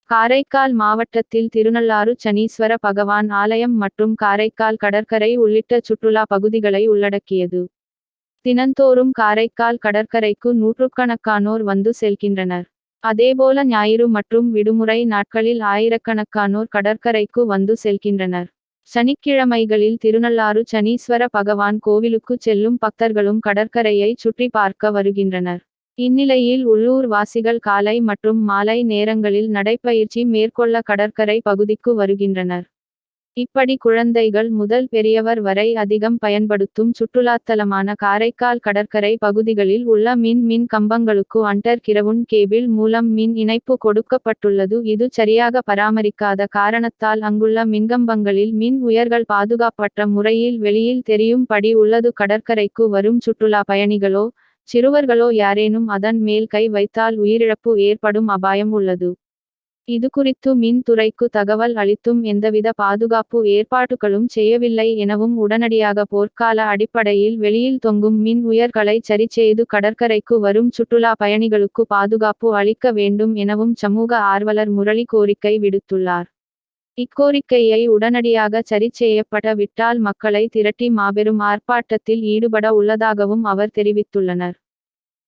காரைக்கால் மாவட்டத்தில் திருநள்ளாறு சனீஸ்வர பகவான் ஆலயம் மற்றும் காரைக்கால் கடற்கரை உள்ளிட்ட சுற்றுலா பகுதிகளை உள்ளடக்கியது. தினந்தோறும் காரைக்கால் கடற்கரைக்கு நூற்றுக்கணக்கானோர் வந்து செல்கின்றனர். அதேபோல ஞாயிறு மற்றும் விடுமுறை நாட்களில் ஆயிரக்கணக்கானோர் கடற்கரைக்கு வந்து செல்கின்றனர். சனிக்கிழமைகளில் திருநள்ளாறு சனீஸ்வர பகவான் கோவிலுக்கு செல்லும் பக்தர்களும் கடற்கரையை சுற்றி பார்க்க வருகின்றனர். இந்நிலையில் உள்ளூர் வாசிகள் காலை மற்றும் மாலை நேரங்களில் நடைப்பயிற்சி மேற்கொள்ள கடற்கரை பகுதிக்கு வருகின்றனர். இப்படி குழந்தைகள் முதல் பெரியவர் வரை அதிகம் பயன்படுத்தும் சுற்றுலாத்தலமான காரைக்கால் கடற்கரை பகுதிகளில் உள்ள மின் கம்பங்களுக்கு அண்டர் கிரவுண்ட் கேபிள் மூலம் மின் இணைப்பு கொடுக்கப்பட்டுள்ளது. இது சரியாக பராமரிக்காத காரணத்தால் அங்குள்ள மின்கம்பங்களில் மின் உயர்கள் பாதுகாப்பற்ற முறையில் வெளியில் தெரியும் படி உள்ளது. கடற்கரைக்கு வரும் சுற்றுலா பயணிகளோ சிறுவர்களோ யாரேனும் அதன் மேல் கை வைத்தால் உயிரிழப்பு ஏற்படும் அபாயம் உள்ளது. இதுகுறித்து மின் துறைக்கு தகவல் அளித்தும் எந்தவித பாதுகாப்பு ஏற்பாடுகளும் செய்யவில்லை எனவும் உடனடியாக போர்க்கால அடிப்படையில் வெளியில் தொங்கும் மின் உயர்களை சரி செய்து கடற்கரைக்கு வரும் சுற்றுலா பயணிகளுக்கு பாதுகாப்பு அளிக்க வேண்டும் எனவும் சமூக ஆர்வலர் முரளி கோரிக்கை விடுத்துள்ளார். இக்கோரிக்கையை உடனடியாக சரி செய்யப்பட விட்டால் மக்களை திரட்டி மாபெரும் ஆர்ப்பாட்டத்தில் ஈடுபட உள்ளதாகவும் அவர் தெரிவித்துள்ளனர்.